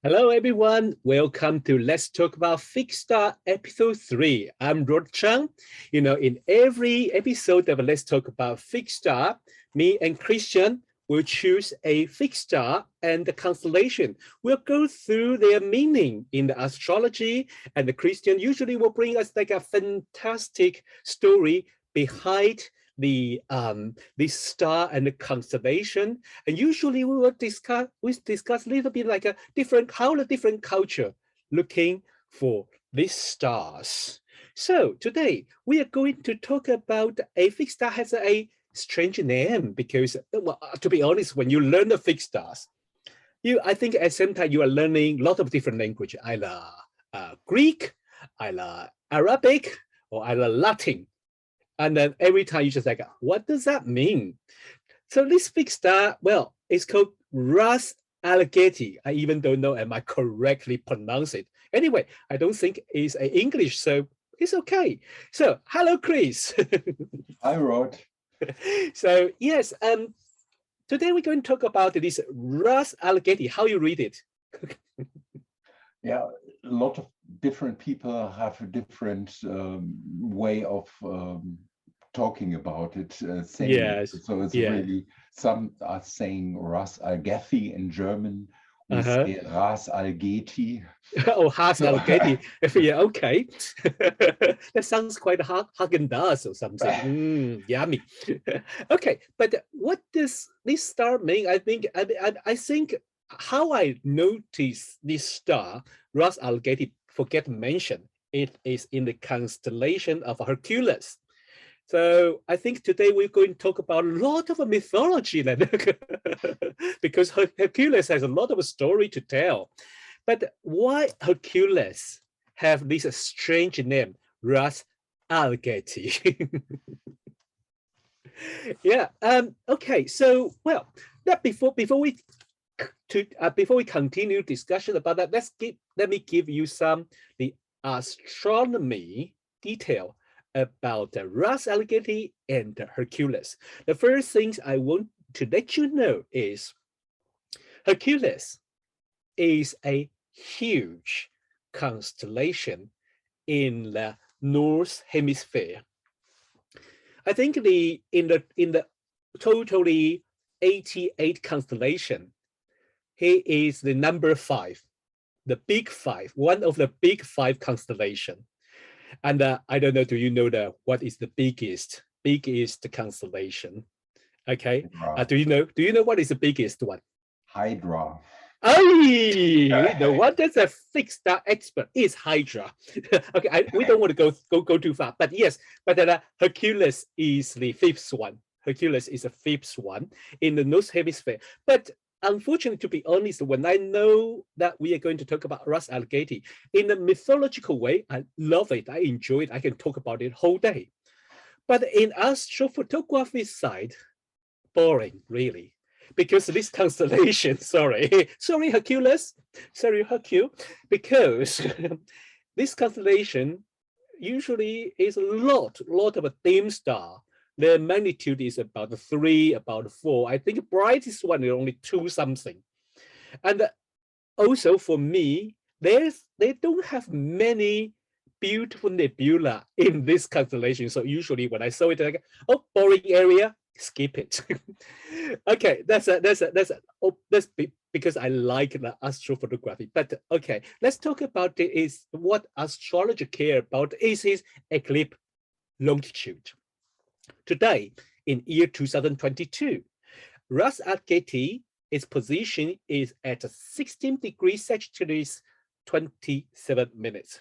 Hello, everyone. Welcome to Let's Talk About Fixed Star Episode 3. I'm Rod Chang. In every episode of Let's Talk About Fixed Star, me and Christian will choose a fixed star and the constellation. We'll go through their meaning in the astrology, and the Christian usually will bring us like a fantastic story behind this star and the constellation. And usually we will discuss a little bit like how the different culture looking for these stars. So today we are going to talk about a fixed star has a strange name because, well, to be honest, when you learn the fixed stars, I think at the same time you are learning a lot of different language, either Greek, either Arabic, or either Latin. And then every time you just like, what does that mean? So this fixed star, well, it's called Ras Alghethi. I even don't know, am I correctly pronounce it? Anyway, I don't think it's English, so it's okay. So hello, Chris. Hi, Rod. So yes, today we're going to talk about this Ras Alghethi, how you read it. Yeah, a lot of different people have a different way of talking about it, saying Yes, it. So it's yeah. really, some are saying Ras Alghethi in German. We Uh-huh. say Ras Alghethi. Oh, Ras So, Alghethi. Yeah, okay. That sounds quite Haagen-Dazs or something. Yummy. Okay, but what does this star mean? I think how I notice this star, Ras Alghethi, forget to mention, it is in the constellation of Hercules. So I think today we're going to talk about a lot of mythology then, because Hercules has a lot of story to tell. But why Hercules have this strange name, Ras Alghetti? Yeah. Okay. So, well, that before we continue discussion about that, let me give you the astronomy detail about the Ras Alghetti and the Hercules. The first things I want to let you know is Hercules is a huge constellation in the North Hemisphere. I think in the totally 88 constellation, he is the number 5, the big 5, one of the big 5 constellation. And I don't know, do you know what is the biggest constellation? Okay. Hydra. Do you know what is the biggest one? Hydra. Oh, no wonder the fixed star expert is Hydra. Okay, we don't want to go too far, but yes, but Hercules is the 5th one. Hercules is the 5th one in the North Hemisphere. But unfortunately, to be honest, when I know that we are going to talk about Ras Alghethi in a mythological way, I love it. I enjoy it. I can talk about it whole day. But in astrophotography side, boring, really, because this constellation, sorry, Hercules, sorry, Hercule, because this constellation usually is a lot of a dim star. Their magnitude is about 3, about 4. I think the brightest one is only 2 something. And also for me, they don't have many beautiful nebula in this constellation. So usually when I saw it, like, oh, boring area, skip it. Okay, that's because I like the astrophotography. But okay, let's talk about is what astrologer care about is his eclipse longitude. Today, in year 2022, Ras Alghethi, its position is at 16 degrees Sagittarius, 27 minutes.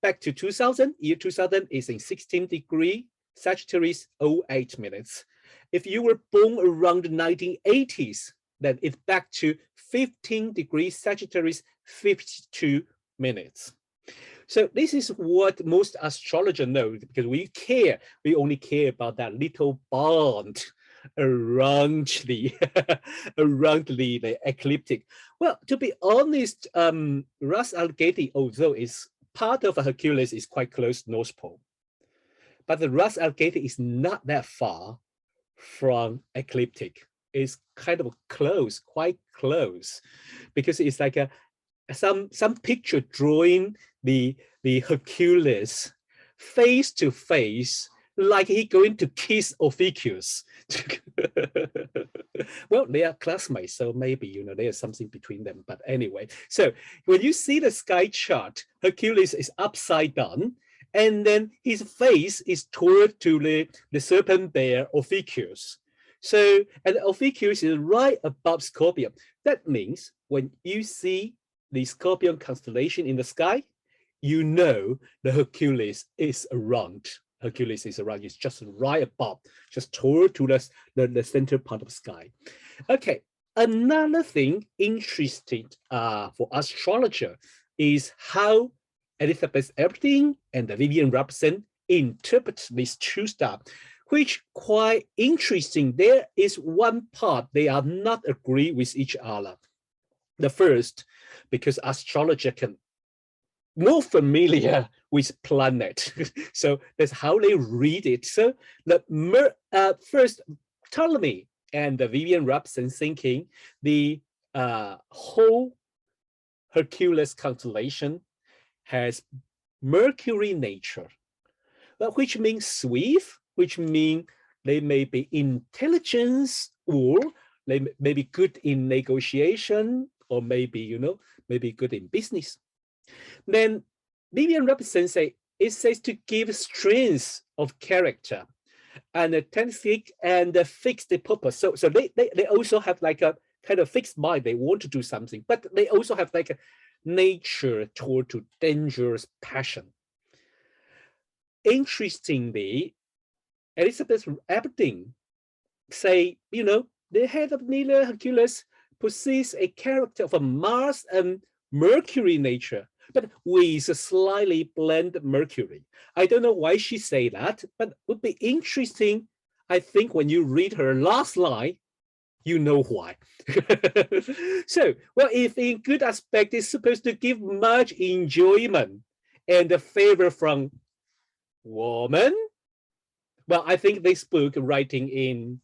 Back to 2000, year 2000 is in 16 degree Sagittarius, 08 minutes. If you were born around the 1980s, then it's back to 15 degrees Sagittarius, 52 minutes. So this is what most astrologers know, because we only care about that little band around the the ecliptic. Well, to be honest, Ras Alghethi, although is part of Hercules, is quite close to North Pole, but the Ras Alghethi is not that far from ecliptic. It's kind of close, quite close, because it's like some picture drawing the Hercules face to face, like he going to kiss Ophiuchus. Well, they are classmates, so maybe, you know, there's something between them. But anyway, so when you see the sky chart, Hercules is upside down, and then his face is toward to the serpent bear Ophiuchus. So, and Ophiuchus is right above Scorpion. That means when you see the Scorpion constellation in the sky, you know the Hercules is around. Hercules is around. It's just right above, just toward to the center part of the sky. Okay, another thing interesting for astrologer is how Elizabeth Epstein and Vivian Robson interpret these two stars, which quite interesting. There is one part they are not agree with each other. The first, because astrologer can more familiar with planet. So that's how they read it. So the first Ptolemy and the Vivian Robson thinking the whole Hercules constellation has Mercury nature, which means swift, which means they may be intelligence, or they may be good in negotiation, or maybe, you know, maybe good in business. Then Vivian Robson say it says to give strength of character and a tendency and a fixed purpose. So they also have like a kind of fixed mind. They want to do something, but they also have like a nature toward to dangerous passion. Interestingly, Elizabeth Epstein say, you know, the head of Nila Hercules possesses a character of a Mars and Mercury nature, but with a slightly blend Mercury. I don't know why she say that, but would be interesting. I think when you read her last line, you know why. So, well, if in good aspect is supposed to give much enjoyment and the favor from woman, well, I think this book writing in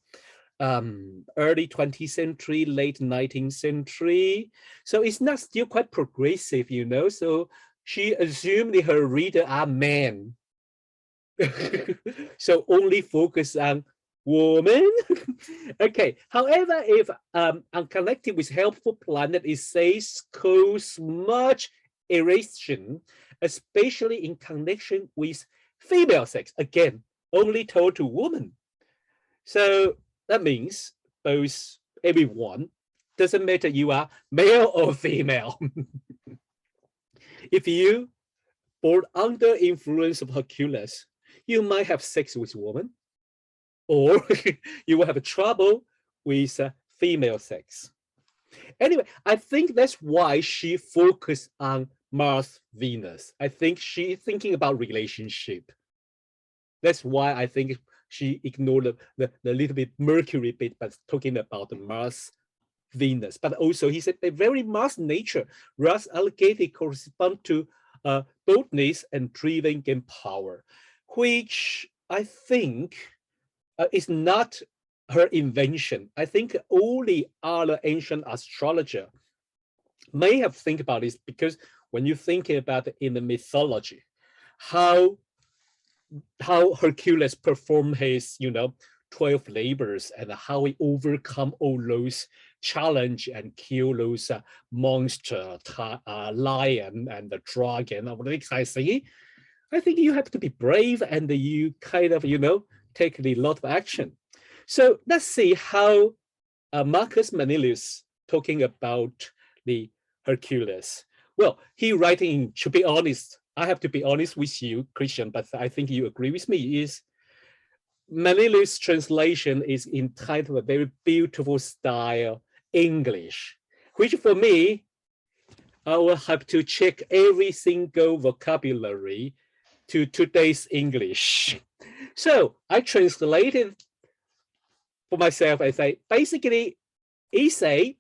early 20th century, late 19th century. So it's not still quite progressive, you know. So she assumed that her reader are men. So only focus on woman. Okay. However, if unconnected with helpful planet, it says cause much irritation, especially in connection with female sex. Again, only told to women. So that means both everyone, doesn't matter you are male or female. If you born under influence of Hercules, you might have sex with women, or you will have trouble with female sex. Anyway, I think that's why she focused on Mars, Venus. I think she's thinking about relationship. That's why I think she ignored the little bit Mercury bit, but talking about the Mars, Venus. But also he said the very Mars nature, Ras Alghethi correspond to boldness and driven game power, which I think is not her invention. I think all the other ancient astrologer may have think about this, because when you think about it in the mythology, how Hercules performed his, you know, 12 labors and how he overcome all those challenge and kill those monster, lion and the dragon, all that kind of thing. I think you have to be brave and you kind of, you know, take a lot of action. So let's see how Marcus Manilius talking about the Hercules. Well, he writing, to be honest, I have to be honest with you, Christian, but I think you agree with me, is Manilius' translation is entitled a very beautiful style English, which for me, I will have to check every single vocabulary to today's English. So I translated for myself. I say, basically, he say,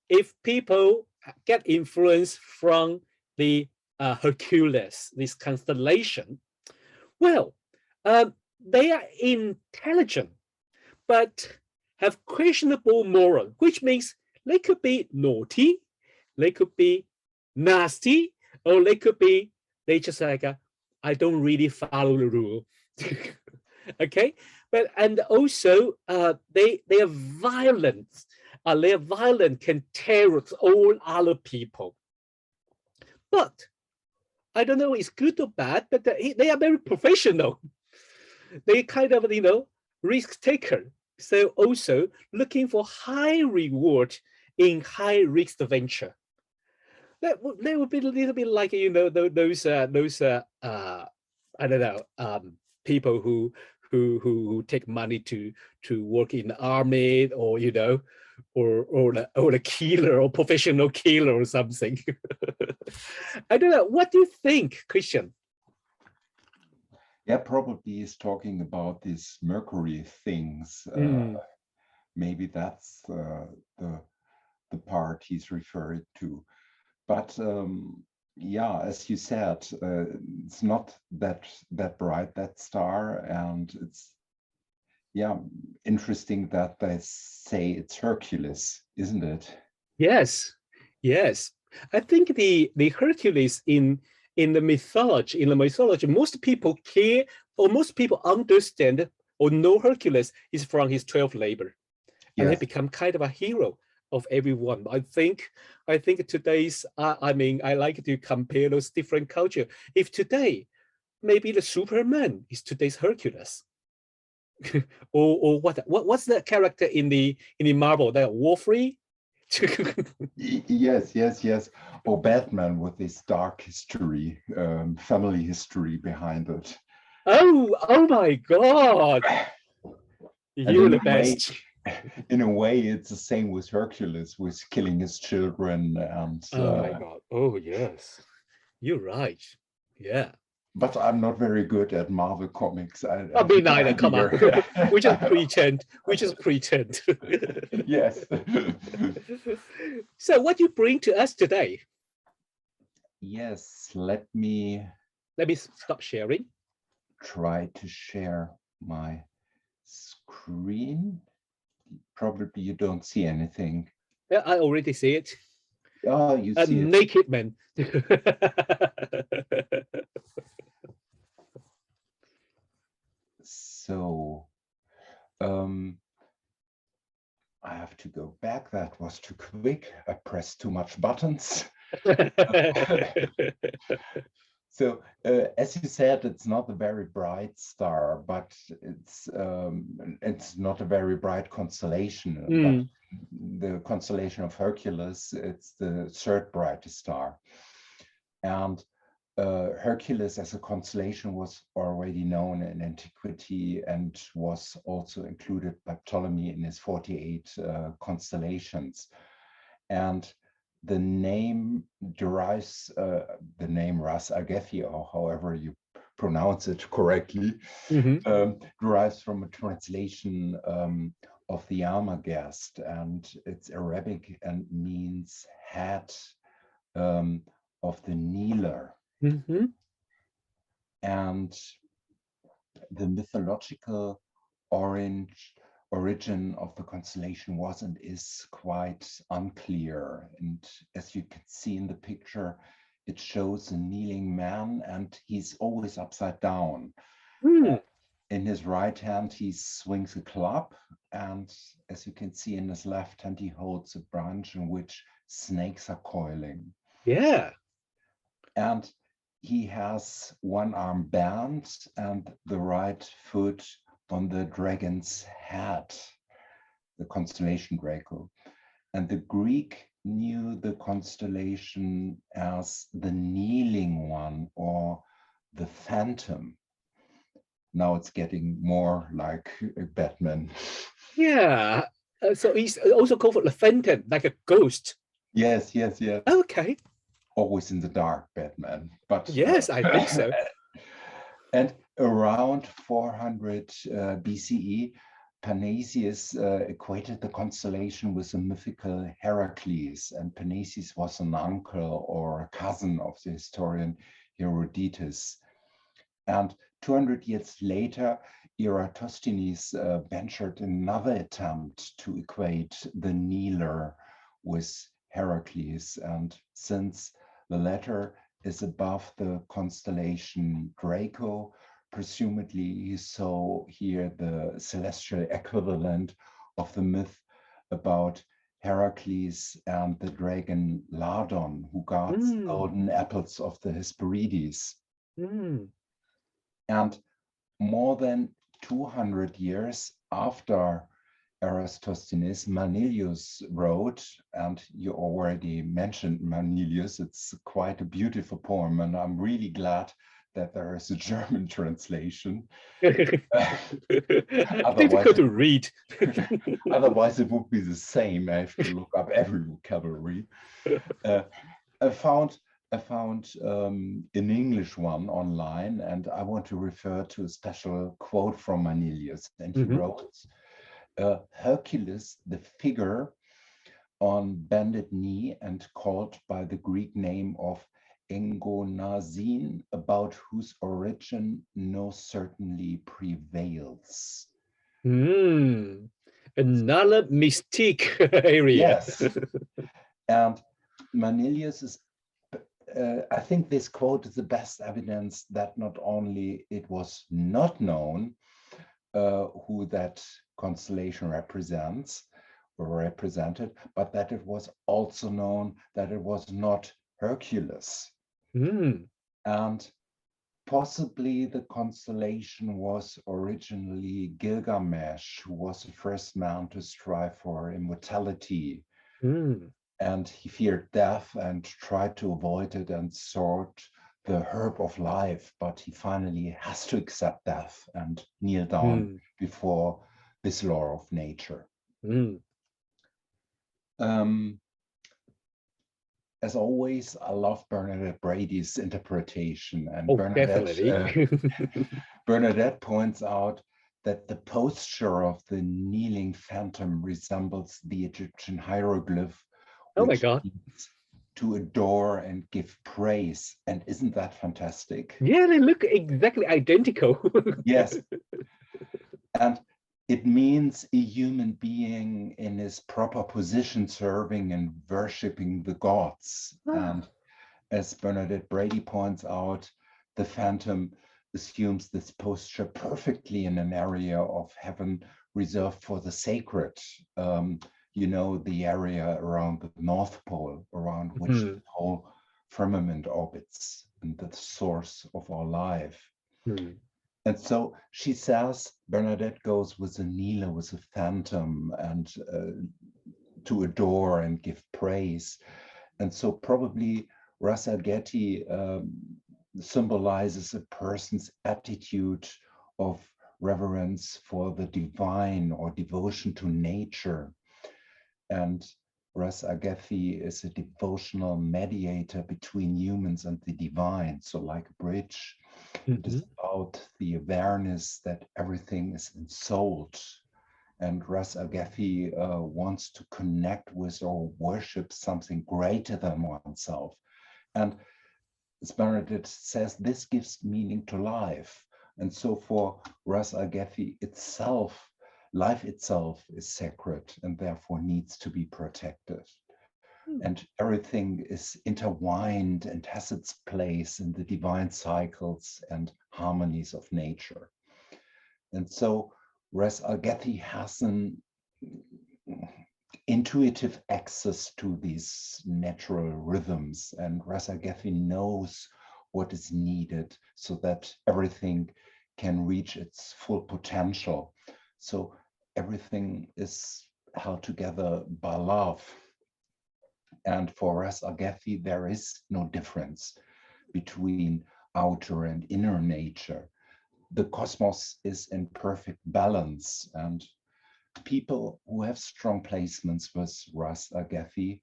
if people get influence from the Hercules, this constellation, well, they are intelligent, but have questionable moral, which means they could be naughty, they could be nasty, or they could be, they just like, I don't really follow the rule. Okay, but and also they are violent. Their violence can terrorize all other people. But I don't know it's good or bad, but they are very professional. They kind of, risk taker. So also looking for high reward in high risk venture. That would be a little bit like, those I don't know, people who take money to work in the army, or or the killer or professional killer or something. I don't know. What do you think, Christian? Yeah, probably is talking about these Mercury things. Maybe that's the part he's referring to. But yeah, as you said, it's not that bright, that star, and it's interesting that they say it's Hercules, isn't it? Yes, yes. I think the Hercules in the mythology, most people care, or most people understand or know Hercules is from his 12th labor, and he become kind of a hero of everyone. I think today's, I mean, I like to compare those different culture. If today, maybe the Superman is today's Hercules. or what's the character in the Marvel, that Warfree? Yes. Or Batman with this dark history, family history behind it. Oh my God! You're the best. In a way, it's the same with Hercules, with killing his children. And oh my God! Oh yes, you're right. Yeah. But I'm not very good at Marvel comics. I I'll be neither. Come on, we just pretend. Yes. So, what do you bring to us today? Yes, let me stop sharing. Try to share my screen. Probably you don't see anything. Yeah, I already see it. Oh, you see it. Naked man. So, I have to go back. That was too quick. I pressed too much buttons. So, as you said, it's not a very bright star, but it's not a very bright constellation. But the constellation of Hercules, it's the third brightest star. And Hercules as a constellation was already known in antiquity and was also included by Ptolemy in his 48 constellations. And the name derives, the name Ras Alghethi, or however you pronounce it correctly, derives from a translation of the Almagest, and it's Arabic and means head of the kneeler. And the mythological origin of the constellation was and is quite unclear. And as you can see in the picture, it shows a kneeling man, and he's always upside down. In his right hand, he swings a club, and as you can see in his left hand, he holds a branch in which snakes are coiling. Yeah. And he has one arm bent and the right foot on the dragon's head, the constellation Draco. And the Greek knew the constellation as the kneeling one, or the phantom. Now it's getting more like Batman. Yeah. So he's also called the phantom, like a ghost. Yes. Okay. Always in the dark, Batman. But yes, I think so. And around 400 BCE, Panasius equated the constellation with the mythical Hercules, and Panasius was an uncle or a cousin of the historian Herodotus. And 200 years later, Eratosthenes ventured another attempt to equate the kneeler with Hercules. And since The latter is above the constellation Draco. Presumably, he saw here the celestial equivalent of the myth about Hercules and the dragon Ladon, who guards golden apples of the Hesperides. And more than 200 years after Eratosthenes, Manilius wrote, and you already mentioned Manilius, it's quite a beautiful poem, and I'm really glad that there is a German translation. Difficult to read. Otherwise, it would be the same. I have to look up every vocabulary. I found an English one online, and I want to refer to a special quote from Manilius. And he wrote, Hercules, the figure on bended knee and called by the Greek name of Engonasin, about whose origin no certainty prevails. Another mystique area. Yes. And Manilius is, I think this quote is the best evidence that not only it was not known who that constellation represented, but that it was also known that it was not Hercules. And possibly the constellation was originally Gilgamesh, who was the first man to strive for immortality. And he feared death and tried to avoid it and sought the herb of life, but he finally has to accept death and kneel down before this law of nature. As always, I love Bernadette Brady's interpretation, and Bernadette points out that the posture of the kneeling phantom resembles the Egyptian hieroglyph, which means to adore and give praise. And isn't that fantastic? Yeah, they look exactly identical. Yes. And it means a human being in his proper position, serving and worshiping the gods. And as Bernadette Brady points out, the phantom assumes this posture perfectly in an area of heaven reserved for the sacred. You know, the area around the North Pole, around which the whole firmament orbits, and the source of our life. And so she says, Bernadette goes with a kneeler, with a phantom, and to adore and give praise. And so probably Ras Alghethi symbolizes a person's attitude of reverence for the divine or devotion to nature. And Ras Alghethi is a devotional mediator between humans and the divine. So like a bridge, it is about the awareness that everything is ensouled. And Ras Alghethi wants to connect with or worship something greater than oneself. And as Bernadette says, this gives meaning to life. And so for Ras Alghethi itself, life itself is sacred and therefore needs to be protected. And everything is intertwined and has its place in the divine cycles and harmonies of nature. And so Ras Alghethi has an intuitive access to these natural rhythms, and Ras Alghethi knows what is needed so that everything can reach its full potential. So everything is held together by love. And for Ras Alghethi, there is no difference between outer and inner nature. The cosmos is in perfect balance, and people who have strong placements with Ras Alghethi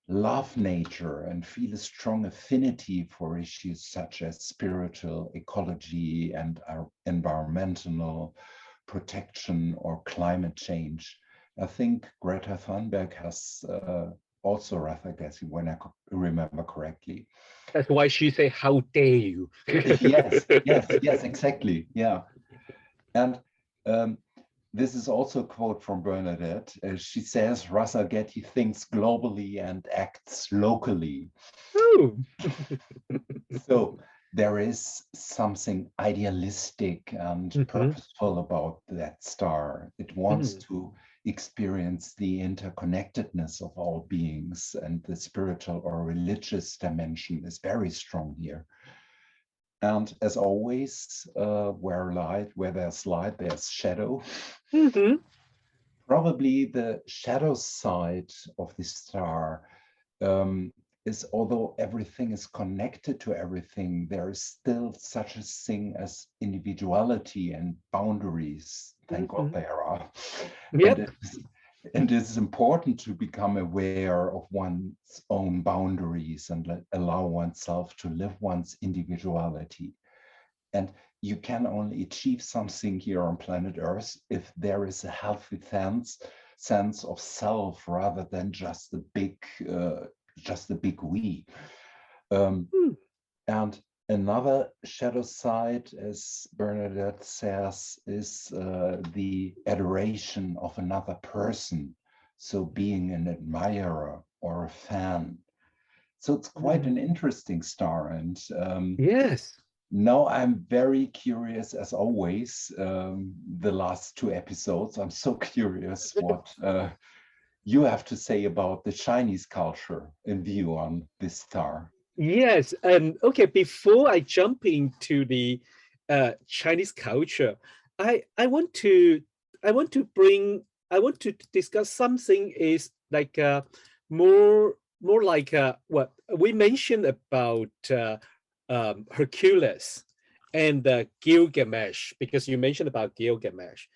love nature and feel a strong affinity for issues such as spiritual ecology and environmental protection or climate change. I think Greta Thunberg has also Ras Alghethi, when I remember correctly. That's why she say, "How dare you?" Yes, exactly. Yeah. And this is also a quote from Bernadette. She says, Ras Alghethi thinks globally and acts locally. Oh. So there is something idealistic and purposeful about that star. It wants to experience the interconnectedness of all beings, and the spiritual or religious dimension is very strong here. And as always, where there's light, there's shadow. Probably the shadow side of the star is, although everything is connected to everything, there is still such a thing as individuality and boundaries. Thank God there are. Yep. And it's important to become aware of one's own boundaries and allow oneself to live one's individuality. And you can only achieve something here on planet Earth if there is a healthy sense of self, rather than just the big we. And another shadow side, as Bernadette says, is the adoration of another person. So being an admirer or a fan. So it's quite an interesting star. And yes. now I'm very curious, as always, the last 2 episodes. I'm so curious what you have to say about the Chinese culture in view on this star. Yes, and okay, before I jump into the Chinese culture, I want to discuss something is like more like what we mentioned about Hercules and Gilgamesh, because you mentioned about Gilgamesh.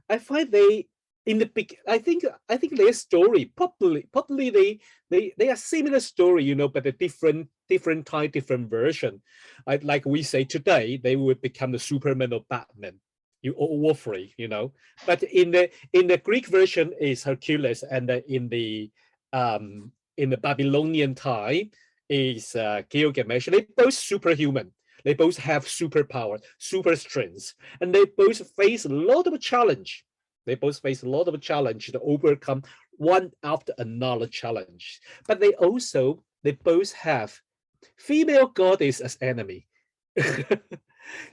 I find they in the big. I think their story probably they are similar story, you know, but a different time, different version. Like we say today, they would become the Superman or Batman, or Wolverine, you know. But in the Greek version is Hercules, and in the Babylonian time is Gilgamesh. They both superhuman. They both have superpower, super strength, and they both face a lot of challenge. They both face a lot of challenge to overcome one after another challenge. But they both have female goddess as enemy.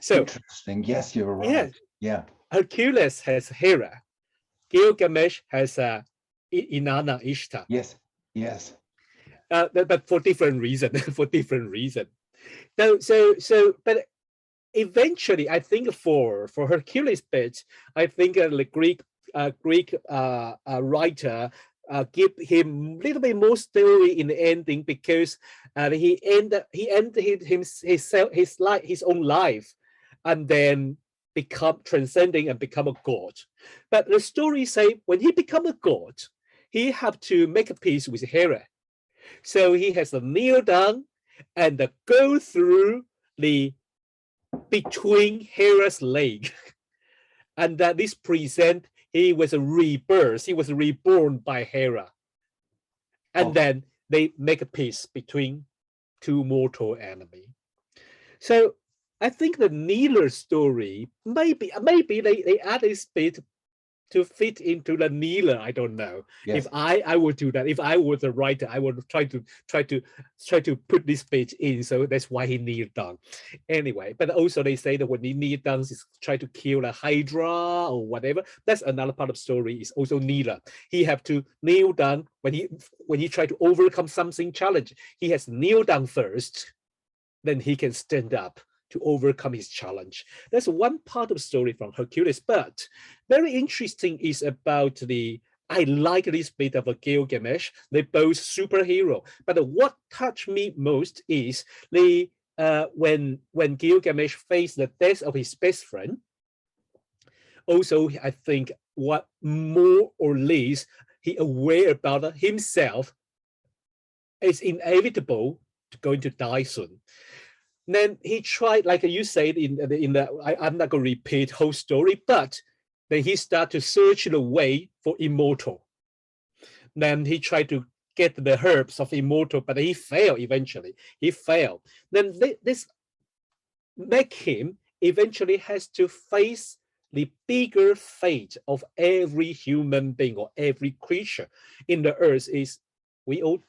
So interesting. Yes, you're right. Yeah. Hercules has Hera. Gilgamesh has Inanna Ishtar. Yes. Yes. But for different reason. For different reason. But eventually, I think for Hercules' bit, I think the Greek writer give him a little bit more story in the ending, because he ended his own life, and then become transcending and become a god. But the story say when he become a god, he have to make a peace with Hera. So he has to kneel down and go through the between Hera's leg, and that this present he was a rebirth. He was reborn by Hera, and then they make a peace between two mortal enemy. So I think the Neela story maybe they add this bit to fit into the Neela. I don't know. Yes. If I would do that, if I was a writer, I would try to put this bit in. So that's why he kneeled down. Anyway, but also they say that when he kneeled down, he's trying to kill a Hydra or whatever. That's another part of the story. Is also Neela. He have to kneel down when he tried to overcome something challenge. He has to kneel down first, then he can stand up to overcome his challenge. That's one part of the story from Hercules. But very interesting is about I like this bit of a Gilgamesh. They're both superhero. But what touched me most is when Gilgamesh faced the death of his best friend. Also, I think what more or less he aware about himself is inevitable going to die soon. Then he tried, like you said, I'm not going to repeat whole story, but then he started to search the way for immortal. Then he tried to get the herbs of immortal, but he failed eventually. He failed. Then this make him eventually has to face the bigger fate of every human being or every creature in the earth is we all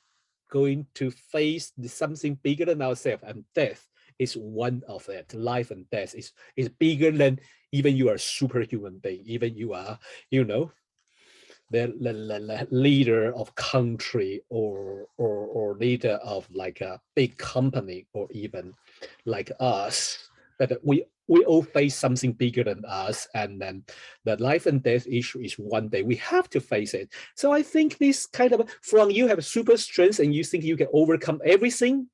going to face something bigger than ourselves, and death is one of it. Life and death is bigger than even you are a superhuman being, even you are, you know, the leader of country or leader of like a big company, or even like us, that we all face something bigger than us, and then the life and death issue is one day we have to face it. So I think this kind of, from you have super strength and you think you can overcome everything,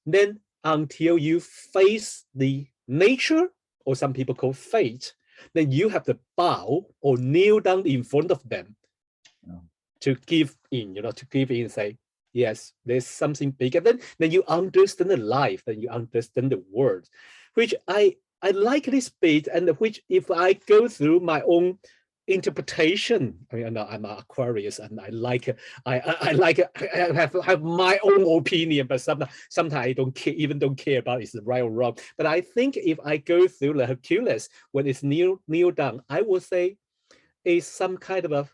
then until you face the nature, or some people call fate, then you have to bow or kneel down in front of them to give in, you know, to give in and say, yes, there's something bigger. Then you understand the life, then you understand the world, which I like this bit, and which if I go through my own interpretation, I mean, I'm an Aquarius, and I like I have my own opinion, but sometimes I don't care about it's right or wrong. But I think if I go through the Hercules, when it's kneel down, I would say is some kind of a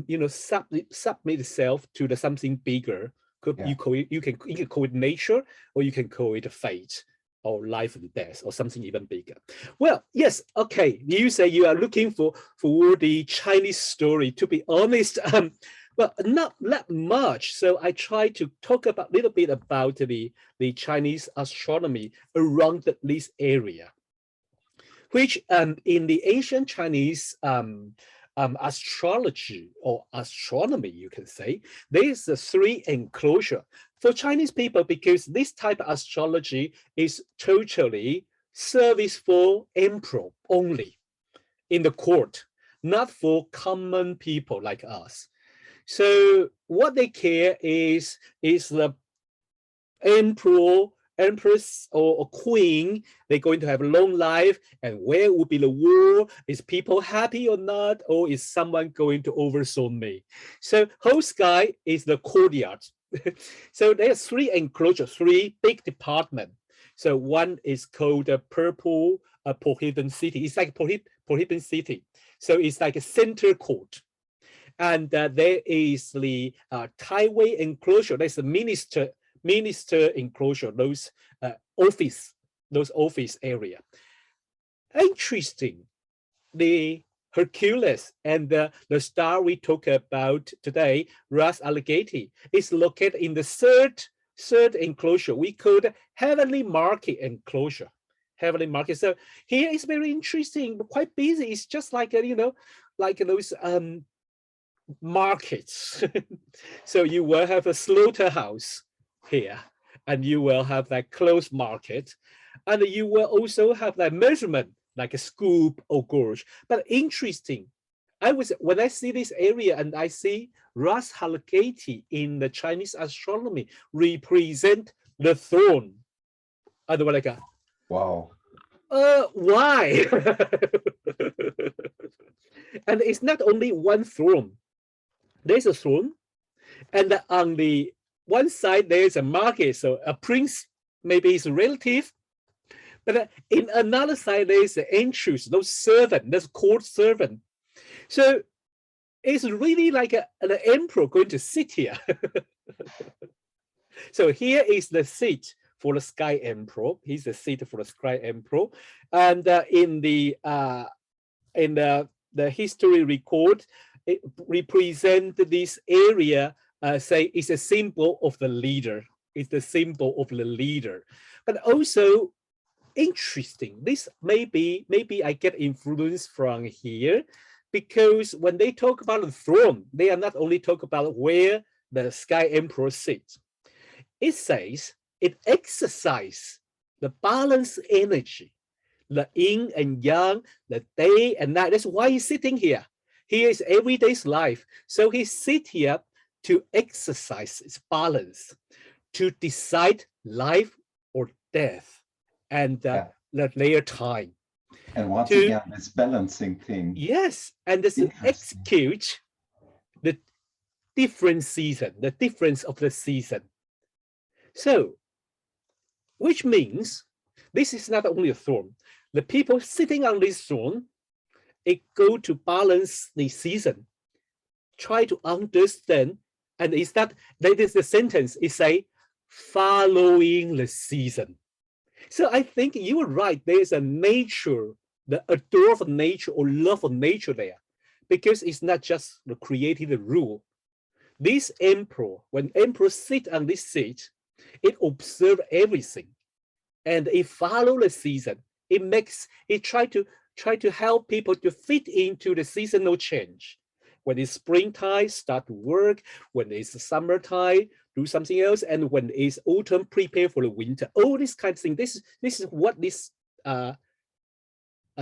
you know, submit itself to the something bigger. You can call it nature, or you can call it fate, or life and death, or something even bigger. Well, yes, okay. You say you are looking for the Chinese story. To be honest, well, not that much. So I try to talk about a little bit about the Chinese astronomy around this area, which in the ancient Chinese astrology or astronomy, you can say, there is a three enclosure for Chinese people, because this type of astrology is totally service for emperor only in the court, not for common people like us. So what they care is the emperor, empress, or queen, they're going to have a long life, and where will be the war? Is people happy or not? Or is someone going to overthrow me? So whole sky is the courtyard. So there's three enclosures, three big departments. So one is called the purple prohibited city. It's like prohibited city. So it's like a center court. And there is the highway enclosure. There's a minister enclosure, those office area. Interesting. The Hercules and the star we talk about today, Ras Alghethi, is located in the third enclosure. We call it heavenly market enclosure. Heavenly market. So here is very interesting, but quite busy. It's just like you know, like those markets. So you will have a slaughterhouse here, and you will have that closed market, and you will also have that measurement like a scoop or gauge. But interesting, when I see this area and I see Ras Alghethi in the Chinese astronomy represent the throne, I was like, wow, why? And it's not only one throne. There's a throne, and on the one side there's a market, so a prince, maybe his relative, but in another side there's the entrance, those servant, that's court servant. So it's really like an emperor going to sit here. So here is the seat for the sky emperor. He's the seat for the sky emperor, and in the history record, it represents this area. Say it's a symbol of the leader. It's the symbol of the leader. But also interesting. This maybe I get influence from here, because when they talk about the throne, they are not only talk about where the sky emperor sits. It says it exercises the balance energy, the yin and yang, the day and night. That's why he's sitting here. Here is everyday's life. So he sits here to exercise its balance, to decide life or death, and their time. And once again, this balancing thing. Yes, and this execute the different season, the difference of the season. So, which means this is not only a throne. The people sitting on this throne it go to balance the season, try to understand, and is that is the sentence, it say, following the season. So I think you are right. There is a nature, the adore for nature or love for nature there, because it's not just creating the rule. This emperor, when emperor sit on this seat, it observe everything, and it follow the season. It try to help people to fit into the seasonal change. When it's springtime, start to work. When it's summertime, do something else. And when it's autumn, prepare for the winter. All this kind of thing. This is what this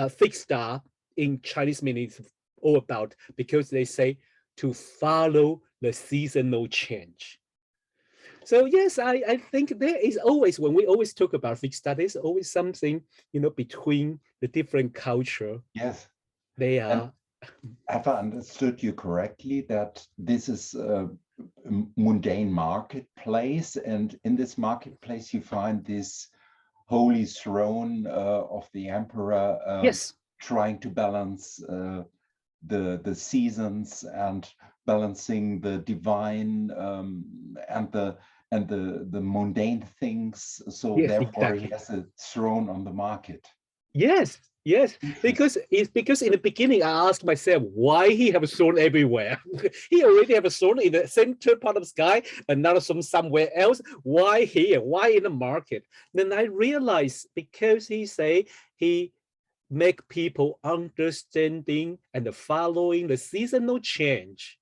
fixed star in Chinese meaning is all about, because they say to follow the seasonal change. So yes, I think there is always, when we always talk about fixed star, there's always something, between the different culture. Yes. They are. Have I understood you correctly that this is a mundane marketplace, and in this marketplace you find this holy throne of the emperor, Yes, trying to balance the seasons and balancing the divine and the mundane things. So yes, therefore exactly. he has a throne on the market. Yes, because in the beginning I asked myself why he have a throne everywhere. He already have a throne in the center part of the sky, another throne somewhere else. Why here? Why in the market? Then I realized because he make people understanding and following the seasonal change.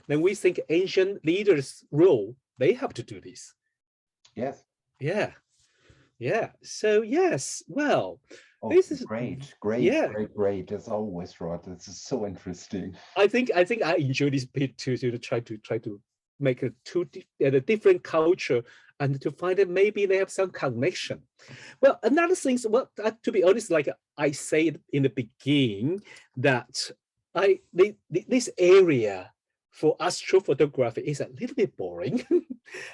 Then we think ancient leaders' role, they have to do this. Yes. Yeah. So yes, well, Oh, this is great. yeah. As always, Rod. This is so interesting. I think I enjoy this bit too, to try to make a different culture and to find that maybe they have some connection. Well, another thing, to be honest, like I said in the beginning, that this area for astrophotography is a little bit boring.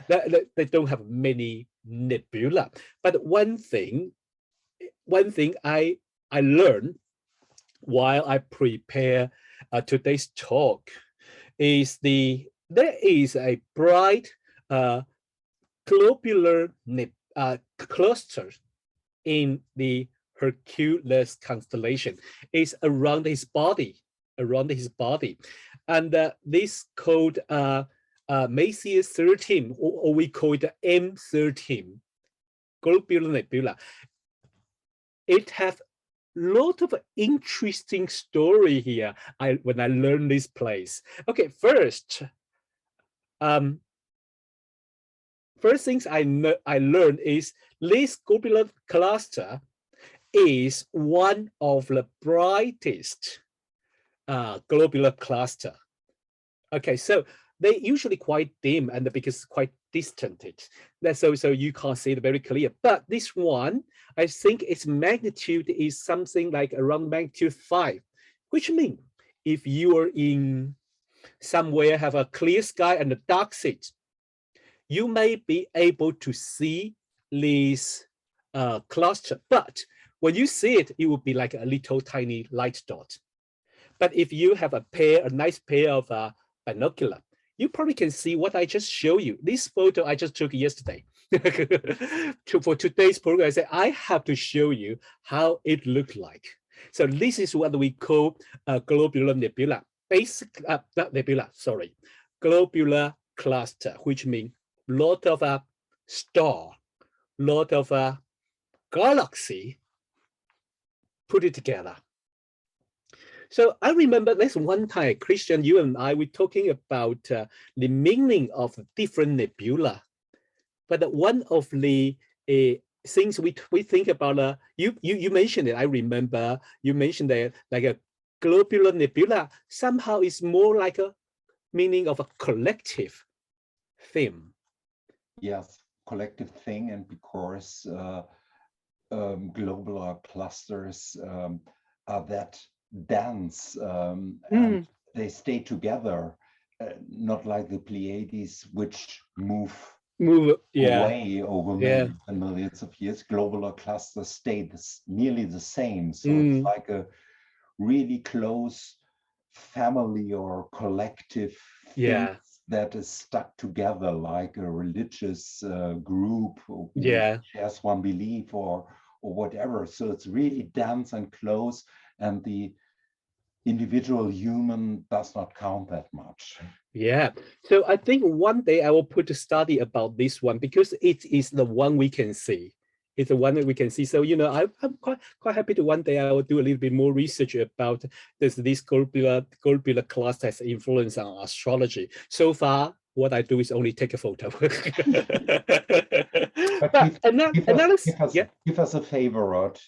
They don't have many nebula. But one thing I learned while I prepare today's talk is there is a bright globular cluster in the Hercules constellation. It's around his body, and this called Messier 13, or we call it M13, Globular Nebula. It has lot of interesting story here. When I learned this place. Okay, first things I learned is this globular cluster is one of the brightest globular cluster. Okay, so they usually quite dim and because quite distanted. So you can't see it very clear. But this one, I think its magnitude is something like around magnitude 5, which means if you are in somewhere have a clear sky and a dark seat, you may be able to see this cluster. But when you see it, it will be like a little tiny light dot. But if you have a nice pair of binocular, you probably can see what I just showed you. This photo I just took yesterday. For today's program, I said I have to show you how it looked like. So this is what we call a globular nebula. Not nebula, sorry. Globular cluster, which means lot of star, lot of galaxy put it together. So I remember there's one time, Christian, you and I were talking about the meaning of different nebula. But one of the things we think about, you mentioned it, I remember you mentioned that like a globular nebula somehow is more like a meaning of a collective theme. Yes, collective thing, and because globular clusters are that dense and they stay together, not like the Pleiades, which move away over millions and millions of years. Globular clusters stay nearly the same. So it's like a really close family or collective things that is stuck together like a religious group who shares one belief or whatever. So it's really dense and close, and the individual human does not count that much. Yeah, so I think one day I will put a study about this one because it is the one we can see. It's the one that we can see. So, you know, I'm quite happy to one day I will do a little bit more research about this globular cluster's influence on astrology. So far, what I do is only take a photo. Give us a favor, Rod.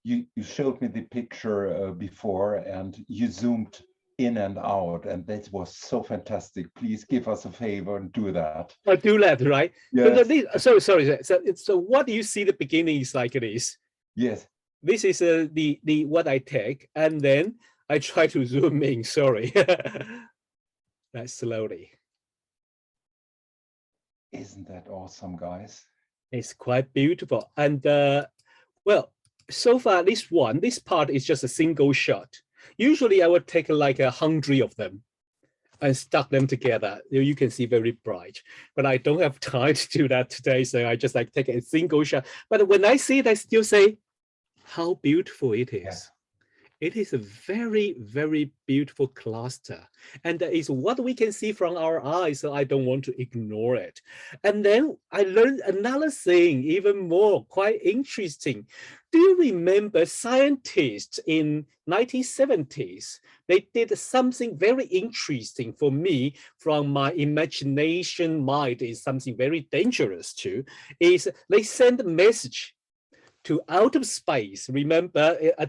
You showed me the picture before, and you zoomed in and out, and that was so fantastic. Please give us a favor and do that. I do that, right? Yes. Sorry. So what you see the beginning is like this. Yes. This is the what I take, and then I try to zoom in. Sorry. That's slowly. Isn't that awesome, guys? It's quite beautiful. And well, so far this part is just a single shot. Usually I would take like 100 of them and stuck them together. You can see very bright, but I don't have time to do that today. So I just like take a single shot. But when I see it, I still say how beautiful it is. Yes. It is a very, very beautiful cluster. And that is what we can see from our eyes, so I don't want to ignore it. And then I learned another thing, even more, quite interesting. Do you remember scientists in 1970s? They did something very interesting for me from my imagination mind is something very dangerous too, is they send a message to outer space. Remember a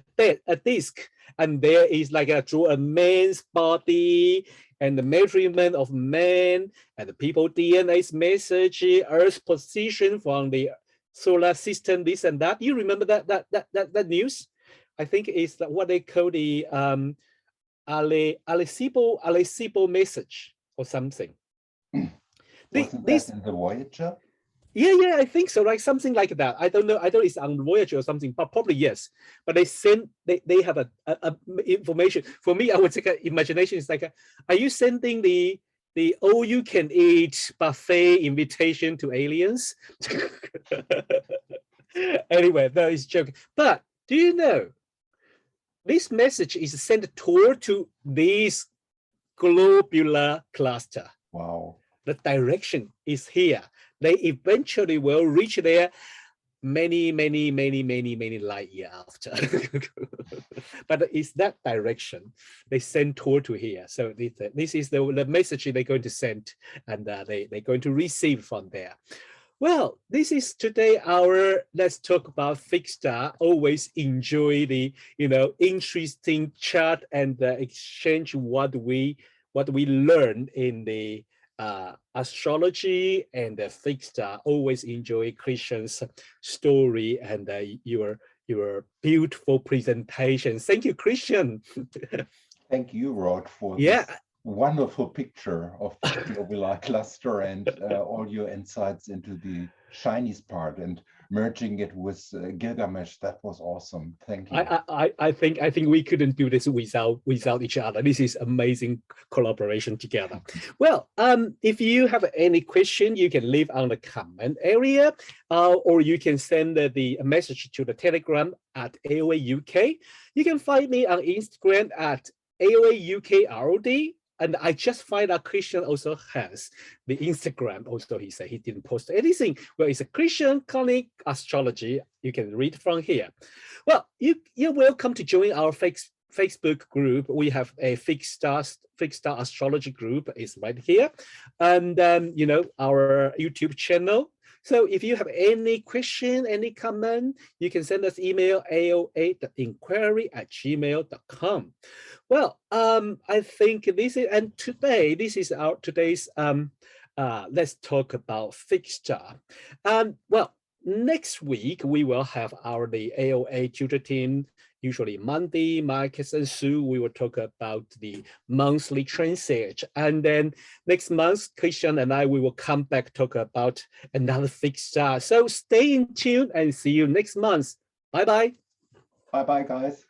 disk, and there is like draw a man's body and the measurement of man and the people DNA's message, Earth's position from the solar system, this and that. You remember that news? I think it's what they call the Arecibo message or something. Wasn't that in the Voyager? Yeah, I think so, right? Something like that. I don't know. I don't know it's on Voyager or something, but probably yes. But they have a information. For me, I would take imagination. It's like, are you sending the all you can eat buffet invitation to aliens? Anyway, that is joke. But do you know this message is sent toward to this globular cluster? Wow. The direction is here. They eventually will reach there many light years after. But it's that direction they send toward to here. So this is the message they're going to send, and they're going to receive from there. Well, this is today our let's talk about fixed star. Always enjoy the interesting chat and exchange what we learn in the astrology and the fixed star. Always enjoy Christian's story and your beautiful presentation. Thank you, Christian. Thank you, Rod, for this wonderful picture of the globular cluster and all your insights into the Chinese part and merging it with Gilgamesh. That was awesome. Thank you. I think we couldn't do this without each other. This is amazing collaboration together. Well, if you have any question, you can leave on the comment area, or you can send the message to the Telegram at AOAUK. You can find me on Instagram at AOAUKROD. And I just find out Christian also has the Instagram. Also, he said he didn't post anything. Well, it's a Christian Conic Astrology. You can read from here. Well, you're welcome to join our Facebook group. We have a Fixed Star Astrology group is right here, and our YouTube channel. So if you have any question, any comment, you can send us email aoa.inquiry@gmail.com. Well, I think this is, and today, this is our today's, let's talk about fixed star. Well, next week, we will have the AOA tutor team. Usually Monday, Marcus and Sue, we will talk about the monthly transit. And then next month, Christian and I, we will come back talk about another fixed star. So stay in tune and see you next month. Bye-bye. Bye-bye, guys.